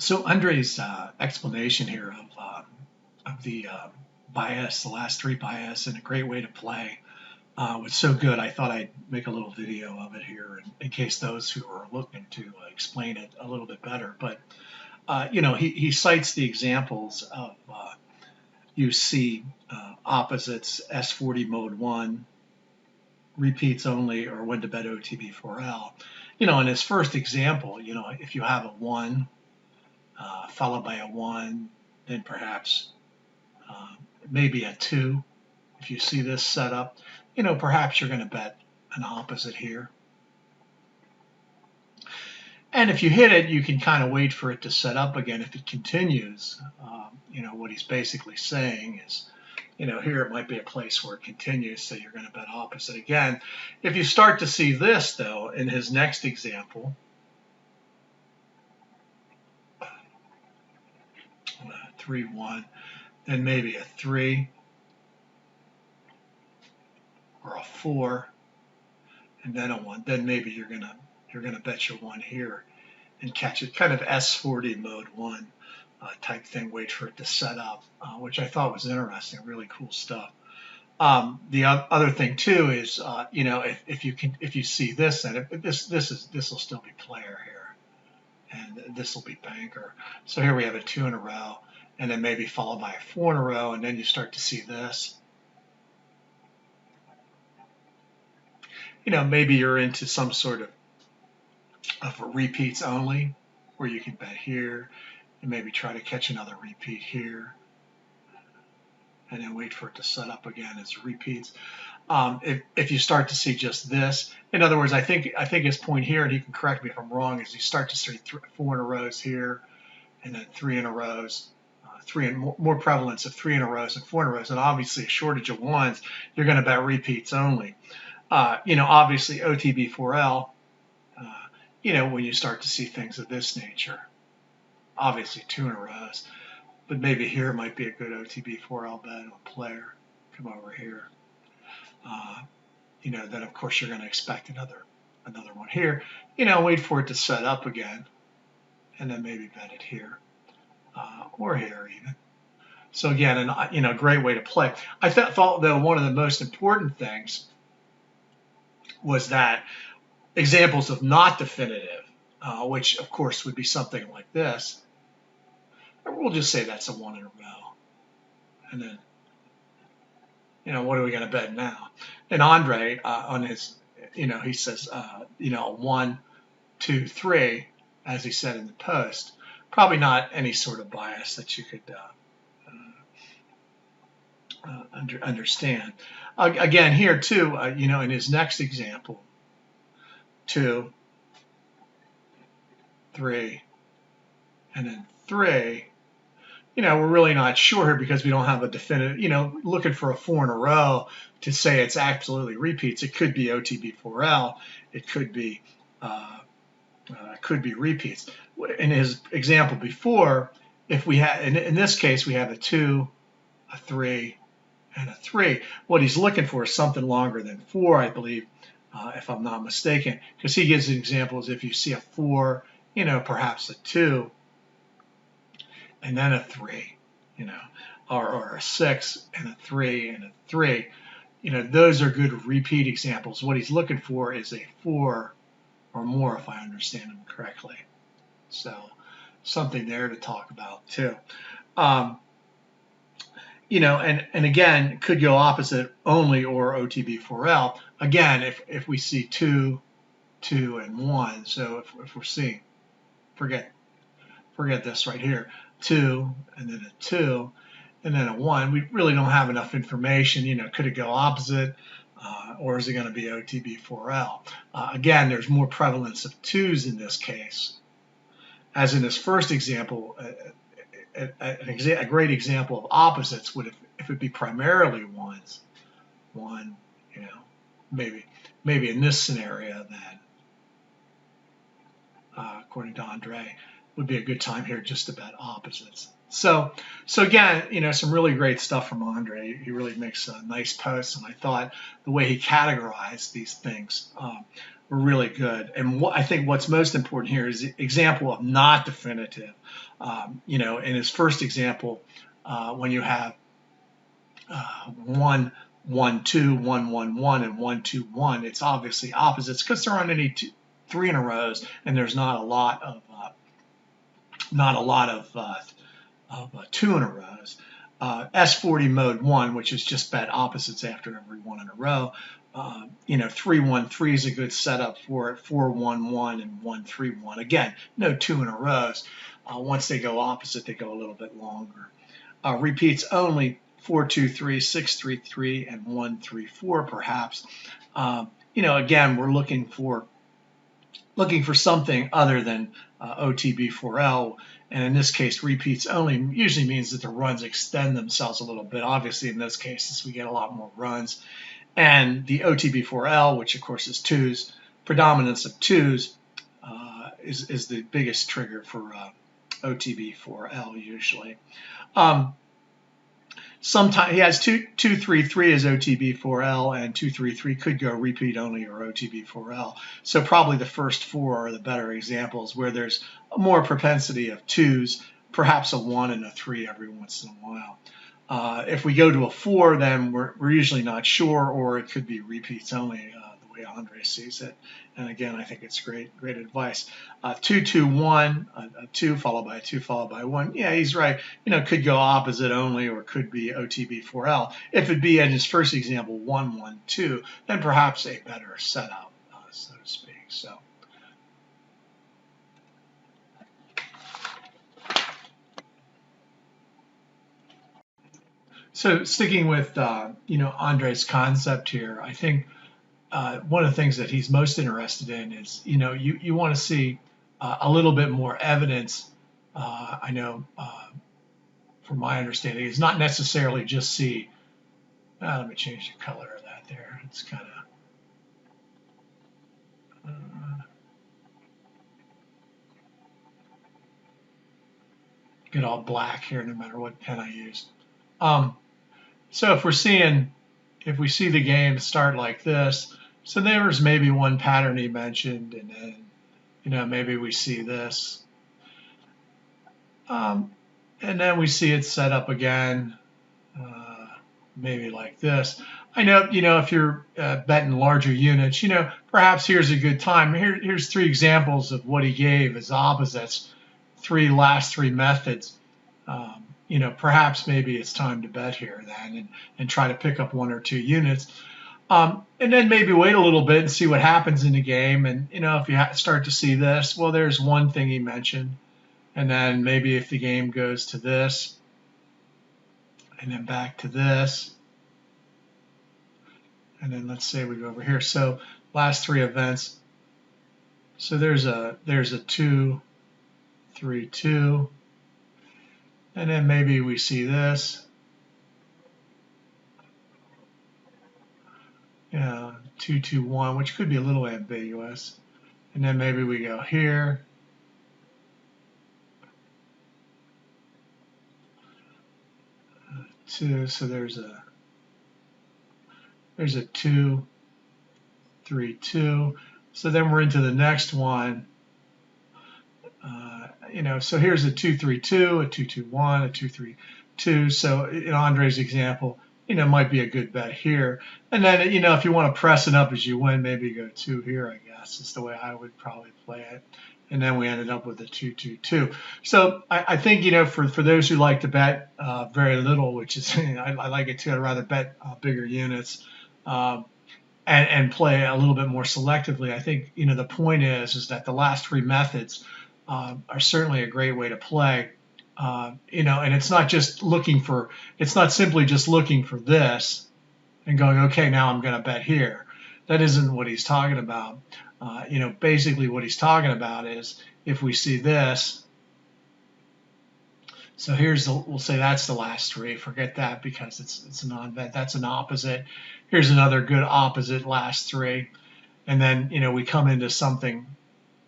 So Andre's explanation here of the bias, the last three bias, and a great way to play was so good. I thought I'd make a little video of it here in case those who are looking to explain it a little bit better. But he cites the examples of you see opposites S40 mode 1, repeats only, or when to bet OTB4L. In his first example, if you have a 1 followed by a 1, then perhaps uh, maybe a 2. If you see this setup, perhaps you're going to bet an opposite here. And if you hit it, you can kind of wait for it to set up again. If it continues, what he's basically saying is, here it might be a place where it continues, so you're going to bet opposite again. If you start to see this, though, in his next example, 3-1, then maybe a 3 or a 4, and then a 1, then maybe you're gonna bet your 1 here and catch it. Kind of S40 mode 1 type thing. Wait for it to set up, which I thought was interesting. Really cool stuff. The other thing too is, if you see this, then this will still be player here, and this will be banker. So here we have a 2 in a row, and then maybe followed by a 4 in a row, and then you start to see this. Maybe you're into some sort of repeats only, where you can bet here and maybe try to catch another repeat here, and then wait for it to set up again as repeats. If you start to see just this, in other words, I think his point here, and he can correct me if I'm wrong, is you start to see 4 in a rows here, and then 3 in a rows, more prevalence of 3 in a rows and 4 in a rows, and obviously a shortage of 1s. You're going to bet repeats only. Obviously OTB4L, when you start to see things of this nature, obviously 2 in a rows, but maybe here might be a good OTB4L bet on player. Come over here. Then of course you're going to expect another one here. Wait for it to set up again, and then maybe bet it here, or here even. So again, a great way to play. I thought though one of the most important things was that examples of not definitive, which of course would be something like this. We'll just say that's a 1 in a row. And then, what are we going to bet now? And Andre, on his, he says, 1, 2, 3, as he said in the post, probably not any sort of bias that you could understand. Again, here too, in his next example, 2, 3, and then 3, we're really not sure here because we don't have a definitive, looking for a 4 in a row to say it's absolutely repeats. It could be OTB4L. It could be repeats. In his example before, if we had, in this case, we have a 2, a 3, and a 3. What he's looking for is something longer than 4, I believe, if I'm not mistaken, because he gives examples. If you see a 4, perhaps a 2, and then a 3, or a 6 and a 3 and a 3, those are good repeat examples. What he's looking for is a 4 or more, if I understand him correctly. So something there to talk about too. And again, could go opposite only or OTB4L. Again, if we see 2, 2, and 1. So if we're seeing, forget this right here, 2, and then a 2, and then a 1. We really don't have enough information. Could it go opposite, or is it going to be OTB4L? Again, there's more prevalence of 2s in this case. As in this first example, a great example of opposites would, if it be primarily 1s, 1, maybe in this scenario, then, according to Andre, would be a good time here just to bet opposites. So, so again, some really great stuff from Andre. He really makes nice posts, and I thought the way he categorized these things were really good. And I think what's most important here is the example of not definitive. In his first example, when you have 1, 1, 2, 1, 1, 1, and 1, 2, 1, it's obviously opposites because there aren't any 3 in a rows, and there's not a lot of 2 in a rows. S40 mode 1, which is just bet opposites after every 1 in a row. 3, 1, 3 is a good setup for it. 4, 1, 1, and 1, 3, 1. Again, no 2 in a rows. Once they go opposite, they go a little bit longer. Repeats only 4, 2, 3, 6, 3, 3, and 1, 3, 4, perhaps. Again, we're looking for something other than OTB4L, and in this case, repeats only usually means that the runs extend themselves a little bit. Obviously, in those cases, we get a lot more runs. And the OTB4L, which of course is 2s, predominance of 2s is the biggest trigger for OTB4L usually. Sometimes he has 2, 2, 3, 3 as OTB4L, and 2, 3, 3 could go repeat only or OTB4L. So probably the first 4 are the better examples where there's more propensity of 2s, perhaps a 1 and a 3 every once in a while. If we go to a 4, then we're usually not sure, or it could be repeats only, the way Andre sees it. And again, I think it's great advice. 2, 2, 1, a 2 followed by a 2 followed by 1. Yeah, he's right. Could go opposite only, or could be OTB4L. If it'd be in his first example, 1, 1, 2, then perhaps a better setup, so to speak. So sticking with Andre's concept here, I think one of the things that he's most interested in is you want to see a little bit more evidence. I know from my understanding is not necessarily just see. Let me change the color of that there. It's kind of get all black here no matter what pen I use. So if we see the game start like this, so there's maybe one pattern he mentioned, and then maybe we see this, and then we see it set up again, maybe like this. I know, if you're betting larger units, perhaps here's a good time. Here's 3 examples of what he gave as opposites, last three methods. Perhaps maybe it's time to bet here then and try to pick up 1 or 2 units. And then maybe wait a little bit and see what happens in the game. And, if you start to see this, well, there's one thing he mentioned. And then maybe if the game goes to this, and then back to this, and then let's say we go over here. So last 3 events. So there's a 2, 3, 2. And then maybe we see this. 2, 2, 1, which could be a little ambiguous. And then maybe we go here. Two, so there's a 2, 3, 2. So then we're into the next one. So here's a 2, 3, 2, a 2, 2, 1, a 2, 3, 2. So in Andre's example, might be a good bet here. And then, if you want to press it up as you win, maybe go 2 here, I guess, is the way I would probably play it. And then we ended up with a 2, 2, 2. So I think, for those who like to bet very little, which is, I like it too, I'd rather bet bigger units and play a little bit more selectively. I think, the point is that the last 3 methods are certainly a great way to play. And it's not simply just looking for this and going, okay, now I'm going to bet here. That isn't what he's talking about. Basically what he's talking about is if we see this, so we'll say that's the last 3. Forget that because it's a non-bet. That's an opposite. Here's another good opposite last 3. And then, we come into something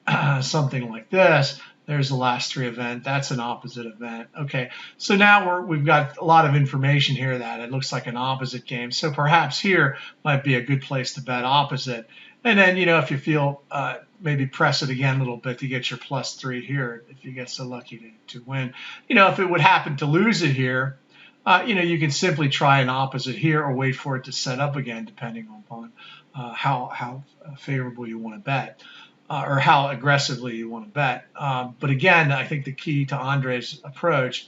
like this. There's the last three event. That's an opposite event. Okay, so now we've got a lot of information here that it looks like an opposite game. So perhaps here might be a good place to bet opposite. And then, if you feel, maybe press it again a little bit to get your +3 here if you get so lucky to win. If it would happen to lose it here, you can simply try an opposite here or wait for it to set up again, depending upon how favorable you want to bet. Or how aggressively you want to bet. But again, I think the key to Andre's approach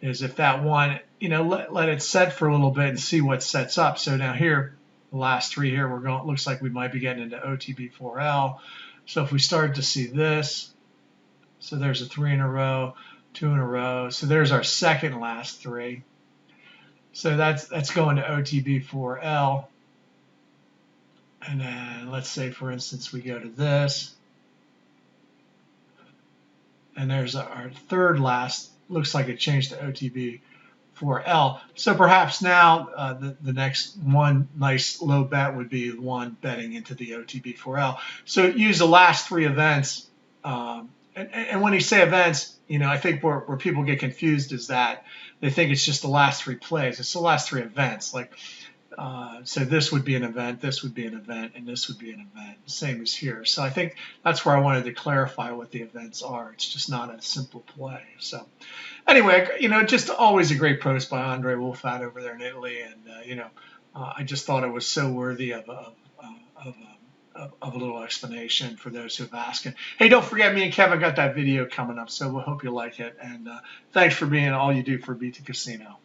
is if that one, let it set for a little bit and see what sets up. So now here, the last three here, looks like we might be getting into OTB4L. So if we start to see this, so there's a 3 in a row, 2 in a row. So there's our second last three. So that's going to OTB4L. And then let's say, for instance, we go to this. And there's our third last. Looks like it changed to OTB4L. So perhaps now the next one nice low bet would be the one betting into the OTB4L. So use the last three events. And when you say events, I think where people get confused is that they think it's just the last three plays. It's the last three events. So this would be an event, this would be an event, and this would be an event, same as here. So I think that's where I wanted to clarify what the events are. It's just not a simple play. So anyway, just always a great post by Andre Wolfat over there in Italy, and I just thought it was so worthy of a little explanation for those who have asked. And hey, don't forget, me and Kevin got that video coming up, so we hope you like it. And thanks for being all you do for BT Casino.